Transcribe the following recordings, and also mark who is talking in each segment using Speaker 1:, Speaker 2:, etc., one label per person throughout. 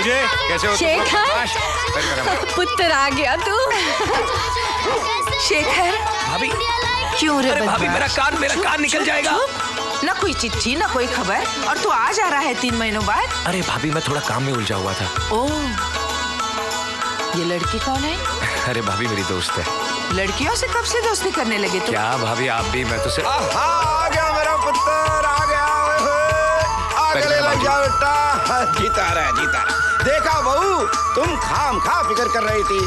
Speaker 1: मुझे। कैसे हो
Speaker 2: शेखर, पुत्र आ गया तू। शेखर
Speaker 1: भाभी,
Speaker 2: क्यों रे?
Speaker 1: अरे भाभी मेरा कान निकल जाएगा।
Speaker 2: ना कोई चिट्ठी ना कोई खबर, और तू आ जा रहा है 3 महीनों बाद।
Speaker 1: अरे भाभी मैं थोड़ा काम में उलझा हुआ था।
Speaker 2: ओह, ये लड़की कौन है?
Speaker 1: अरे भाभी मेरी दोस्त है।
Speaker 2: लड़कियों से कब से दोस्ती करने लगे तू?
Speaker 1: क्या भाभी आप भी? मैं तो सिर्फ
Speaker 3: आ गया मेरा पुत्र, आ गया। गले लग जा बेटा। जीता रहा। देखा बहू, तुम खाम खा फिक्र कर रही थी।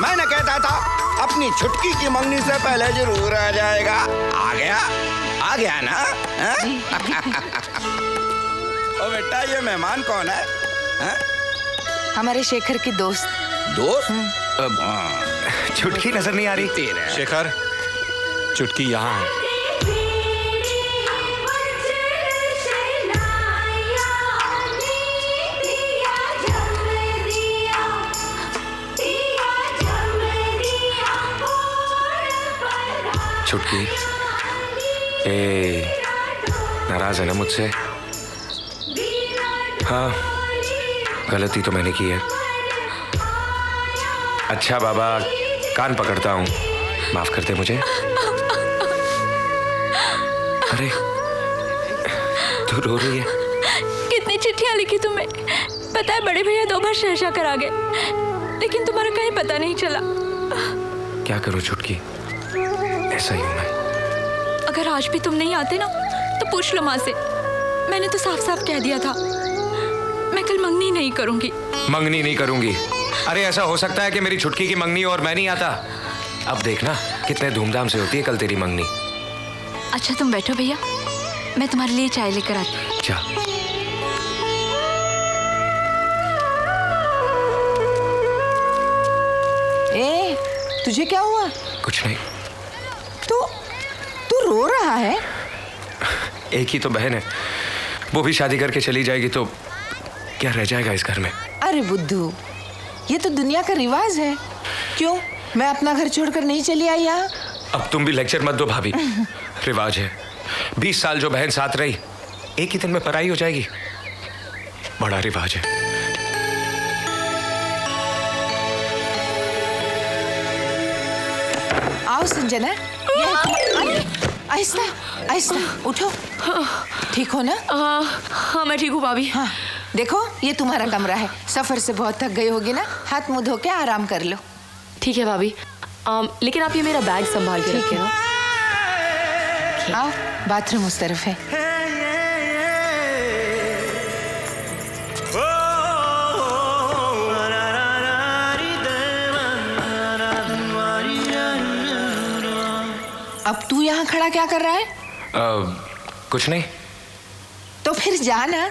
Speaker 3: मैंने कहता था अपनी छुटकी की मंगनी से पहले जरूर आ जाएगा। आ गया ना? ओ बेटा, ये मेहमान कौन है?
Speaker 2: हमारे शेखर की दोस्त।
Speaker 1: चुटकी नजर नहीं आ रही।
Speaker 4: शेखर, चुटकी यहाँ है।
Speaker 1: चुटकी, नाराज है ना मुझसे? हाँ, गलती तो मैंने की है। अच्छा बाबा, कान पकड़ता हूँ, माफ कर दे मुझे। अरे तू रो रही है?
Speaker 5: कितनी चिट्ठियां लिखी तुम्हें, पता है बड़े भैया 2 बार शहशाह कर आ गए, लेकिन तुम्हारा कहीं पता नहीं चला।
Speaker 1: क्या करूँ चुटकी, ऐसा ही हूँ मैं।
Speaker 5: अगर आज भी तुम नहीं आते ना तो पूछ लो माँ से। मैंने तो साफ साफ कह दिया था मैं कल मंगनी नहीं करूंगी।
Speaker 1: मंगनी नहीं करूंगी? अरे ऐसा हो सकता है कि मेरी छुटकी की मंगनी और मैं नहीं आता? अब देखना कितने धूमधाम से होती है कल तेरी मंगनी।
Speaker 5: अच्छा तुम बैठो भैया, मैं तुम्हारे लिए चाय लेकर आती हूँ।
Speaker 1: जा।
Speaker 2: तुझे क्या हुआ?
Speaker 1: कुछ नहीं।
Speaker 2: तू रो रहा है?
Speaker 1: एक ही तो बहन है, वो भी शादी करके चली जाएगी तो क्या रह जाएगा इस घर में?
Speaker 2: अरे बुद्धू, ये तो दुनिया का रिवाज है। क्यों, मैं अपना घर छोड़कर नहीं चली आई यहाँ?
Speaker 1: अब तुम भी लेक्चर मत दो भाभी। रिवाज है, 20 साल जो बहन साथ रही एक ही दिन में पराई हो जाएगी। बड़ा रिवाज है।
Speaker 2: आओ संजना, आहिस्ता आहिस्ता उठो। ठीक हो ना?
Speaker 5: हाँ मैं ठीक हूँ भाभी।
Speaker 2: हाँ देखो, ये तुम्हारा कमरा है। सफर से बहुत थक गई होगी ना, हाथ मुंह धो के आराम कर लो।
Speaker 6: ठीक है भाभी, लेकिन आप ये मेरा बैग संभाल के रखें ना।
Speaker 2: आओ, बाथरूम उस तरफ है। अब तू यहाँ खड़ा क्या कर रहा है?
Speaker 1: कुछ नहीं।
Speaker 2: तो फिर जा ना,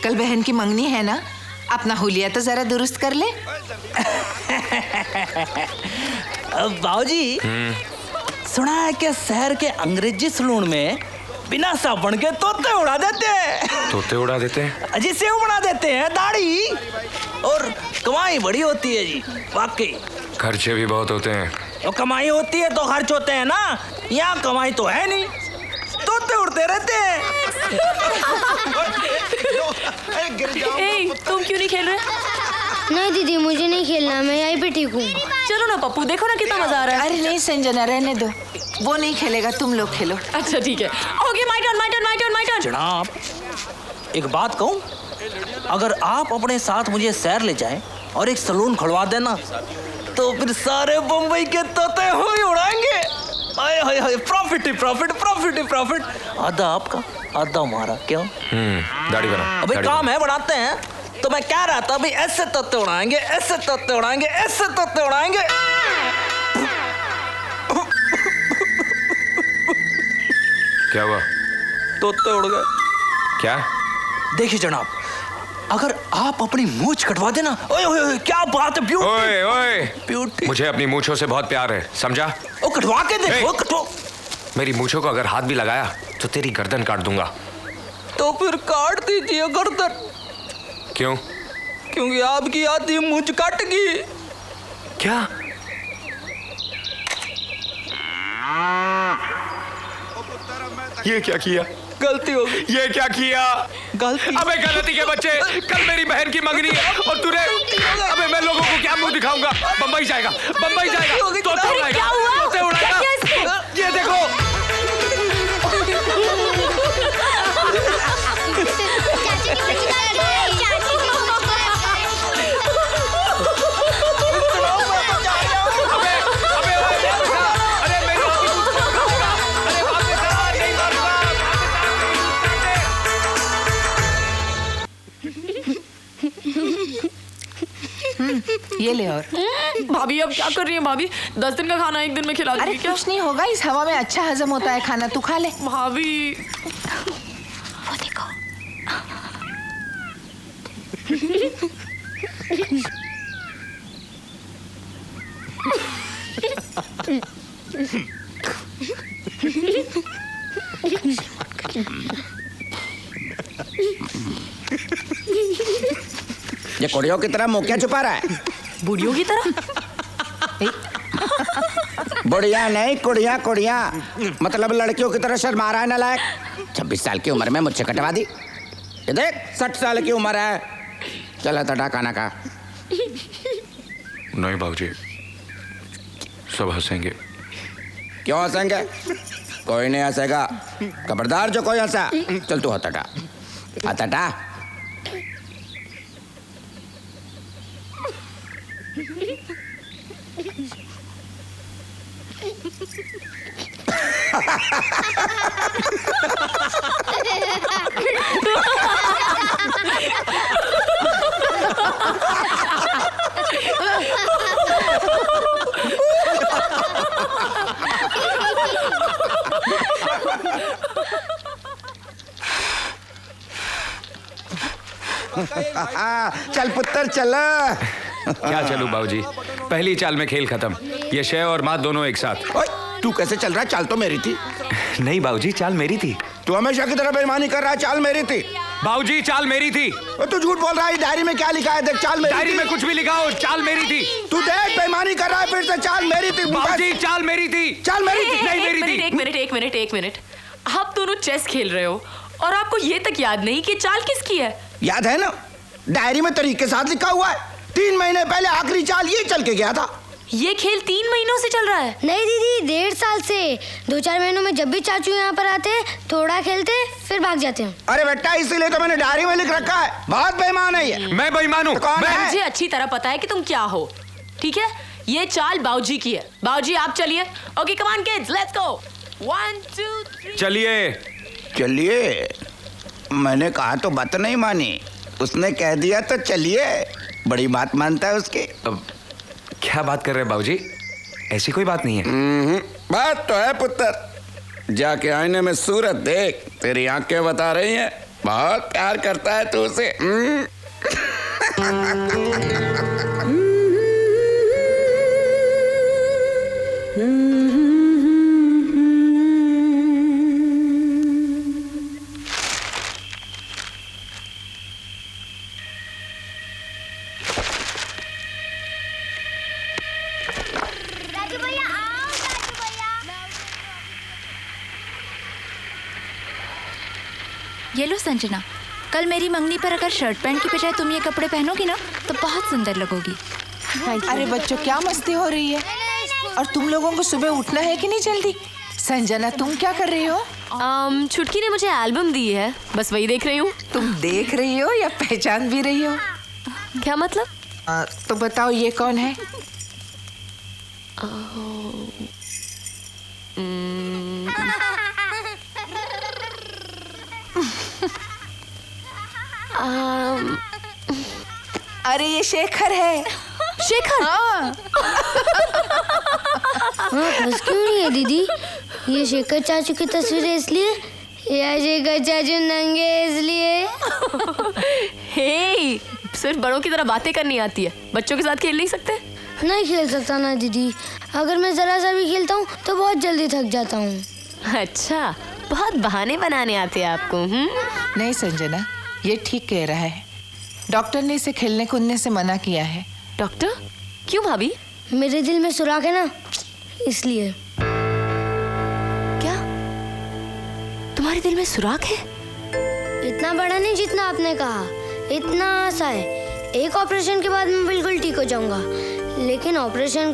Speaker 2: कल बहन की मंगनी है ना, अपना हुलिया तो जरा दुरुस्त कर ले।
Speaker 7: बाबूजी, सुना है कि शहर के अंग्रेजी सलून में बिना साबुन के तोते उड़ा देते हैं।
Speaker 1: तोते उड़ा देते हैं?
Speaker 7: अजी सेव बना देते हैं, दाढ़ी, और कमाई बड़ी होती है जी, वाकई।
Speaker 1: खर्चे भी बहुत होते हैं।
Speaker 7: तो कमाई होती है तो खर्च होते हैं ना, यहाँ कमाई तो है नहीं, तोते उड़ते रहते हैं।
Speaker 6: तुम क्यों नहीं खेल रहे?
Speaker 8: नहीं दीदी, मुझे नहीं खेलना, मैं यहीं पे ठीक हूँ।
Speaker 6: चलो ना पप्पू, देखो ना कितना मजा आ रहा है।
Speaker 2: अरे नहीं संजना, रहने दो, वो नहीं खेलेगा, तुम लोग खेलो।
Speaker 6: अच्छा ठीक है, okay, my turn my turn my turn my turn.
Speaker 7: जनाब, एक बात कहूँ, अगर आप अपने साथ मुझे शहर ले जाएं और एक सलून खुलवा देना तो फिर सारे बम्बई के तोते हम ही उड़ाएंगे। आए हाय हाय, प्रॉफिट ही प्रॉफिट, प्रॉफिट ही प्रॉफिट। आधा आपका आधा हमारा, क्यों?
Speaker 1: दाढ़ी बना।
Speaker 7: अभी काम है, बढ़ाते हैं। तो मैं कह रहा था, अभी ऐसे तोते उड़ाएंगे, ऐसे तोते उड़ाएंगे, ऐसे तोते उड़ाएंगे।
Speaker 1: क्या हुआ?
Speaker 7: तोते उड़ गए।
Speaker 1: क्या?
Speaker 7: देखिए जनाब, अगर आप अपनी मूंछ कटवा देना। ओए ओए ओए, क्या बात है, ब्यूटी।
Speaker 1: ओए ओए,
Speaker 7: ब्यूटी।
Speaker 1: मुझे अपनी मूंछों से बहुत प्यार है, समझा?
Speaker 7: ओ कटवा के देखो, कटो।
Speaker 1: मेरी मूंछों को अगर हाथ भी लगाया तो तेरी गर्दन काट दूंगा।
Speaker 7: तो फिर काट दीजिए गर्दन।
Speaker 1: क्यों?
Speaker 7: क्योंकि आपकी आधी मूंछ कट गई।
Speaker 1: क्या? ये क्या किया?
Speaker 7: गलती हो गई।
Speaker 1: ये क्या किया?
Speaker 7: गलती।
Speaker 1: अबे गलती के बच्चे, कल मेरी बहन की मंगनी है और तूने, अबे मैं लोगों को क्या मुंह दिखाऊंगा? बम्बई जाएगा, बम्बई जाएगा, तोते उड़ाएगा,
Speaker 5: क्या हुआ?
Speaker 1: तोते उड़ाएगा।
Speaker 5: क्या किया इसको?
Speaker 1: ये देखो।
Speaker 2: ये ले और।
Speaker 6: भाभी अब क्या कर रही है भाभी? 10 दिन का खाना एक दिन में खिला
Speaker 2: अरे
Speaker 6: दूंगी क्या?
Speaker 2: कुछ नहीं होगा, इस हवा में अच्छा हजम होता है खाना, तू खा ले।
Speaker 6: भाभी
Speaker 5: वो देखो।
Speaker 3: ये कुड़ियों की तरह मुंह क्या छुपा रहा है?
Speaker 6: बुढ़ियों की तरह?
Speaker 3: बुढ़िया नहीं, कुड़िया कुड़िया, मतलब लड़कियों की तरह शर्मा रहा है नालायक। 26 साल की उम्र में मुझसे कटवा दी। ये देख 60 साल की उम्र है। चला तटा खाना खा।
Speaker 1: नहीं बाबूजी, सब हंसेंगे।
Speaker 3: क्यों हंसेंगे? कोई नहीं हंसेगा। खबरदार जो कोई हंसा, चल तू हटटा हटटा। चल पुत्र चल।
Speaker 1: क्या चलूं बाबूजी, पहली चाल में खेल खत्म। ये शय और मात दोनों एक साथ।
Speaker 3: ओए, तू कैसे चल रहा है? चाल तो मेरी थी।
Speaker 1: नहीं बाबूजी, चाल मेरी थी।
Speaker 3: तू हमेशा की तरह बेईमानी कर रहा है। चाल मेरी थी।
Speaker 1: बाबूजी चाल मेरी थी।
Speaker 3: तू झूठ बोल रहा है। डायरी में क्या लिखा है? देख, चाल मेरी
Speaker 1: डायरी
Speaker 3: थी।
Speaker 1: में कुछ भी लिखा हो, चाल मेरी थी।
Speaker 3: तू देख, बेईमानी कर रहा है फिर से। चाल मेरी थी
Speaker 1: बाबूजी, चाल मेरी थी।
Speaker 3: चाल मेरी थी।
Speaker 1: नहीं मेरी थी।
Speaker 6: एक मिनट। आप दोनों चेस खेल रहे हो और आपको ये तक याद नहीं कि चाल किसकी है?
Speaker 3: याद है ना, डायरी में तारीख के साथ लिखा हुआ है। 3 महीने पहले आखिरी चाल ये चल के गया था।
Speaker 6: ये खेल 3 महीनों से चल रहा है।
Speaker 8: नहीं दीदी, 1.5 साल से। 2-4 महीनों में जब भी चाचू यहाँ पर आते थोड़ा खेलते फिर भाग जाते हैं।
Speaker 3: अरे बेटा, इसीलिए तो मैंने डायरी में लिख रखा है। बहुत बेईमान है ये।
Speaker 1: मैं बेईमान हूँ?
Speaker 3: कौन है?
Speaker 6: मुझे अच्छी तरह पता है कि तुम क्या हो। ठीक है, ये चाल बाऊजी की है। बाऊजी आप चलिए। Okay come on kids, let's go. 1 2 3।
Speaker 1: चलिए।
Speaker 3: चलिए, मैंने कहा तो बात नहीं मानी। उसने कह दिया तो चलिए। बड़ी बात मानता है उसकी।
Speaker 1: क्या बात कर रहे हैं बाबूजी? ऐसी कोई बात नहीं है।
Speaker 3: बात तो है पुत्र। जाके आईने में सूरत देख, तेरी आंखें बता रही हैं बहुत प्यार करता है तू उसे।
Speaker 5: ये लो संजना, कल मेरी मंगनी पर अगर शर्ट पैंट की बजाय तुम ये कपड़े पहनोगी ना तो बहुत सुंदर लगोगी।
Speaker 2: अरे बच्चों, क्या मस्ती हो रही है? और तुम लोगों को सुबह उठना है कि नहीं जल्दी? संजना, तुम क्या कर रही हो?
Speaker 6: छुटकी ने मुझे एल्बम दी है, बस वही देख रही हूँ।
Speaker 2: तुम देख रही हो या पहचान भी रही हो?
Speaker 6: क्या मतलब?
Speaker 2: तो बताओ ये कौन है? अरे ये शेखर है।
Speaker 6: शेखर?
Speaker 2: हाँ।
Speaker 8: बस क्यों नहीं है दीदी? ये शेखर चाचू की तस्वीर है इसलिए, या शेखर चाचू नंगे इसलिए?
Speaker 6: हे, सिर्फ बड़ों की तरह बातें करनी आती है, बच्चों के साथ खेल नहीं सकते?
Speaker 8: नहीं खेल सकता ना दीदी। अगर मैं जरा सा भी खेलता हूँ तो बहुत जल्दी थक जाता हूँ।
Speaker 6: अच्छा, बहुत बहाने बनाने आते हैं आपको।
Speaker 2: नहीं संजना, ये ठीक कह रहा है। डॉक्टर ने इसे खेलने कूदने से मना किया है।
Speaker 6: डॉक्टर? क्यों भाभी?
Speaker 8: मेरे दिल में सुराख है ना, इसलिए।
Speaker 6: क्या तुम्हारे दिल में सुराख है?
Speaker 8: इतना बड़ा नहीं जितना आपने कहा, इतना सा है। एक ऑपरेशन के बाद मैं बिल्कुल ठीक हो जाऊंगा, लेकिन ऑपरेशन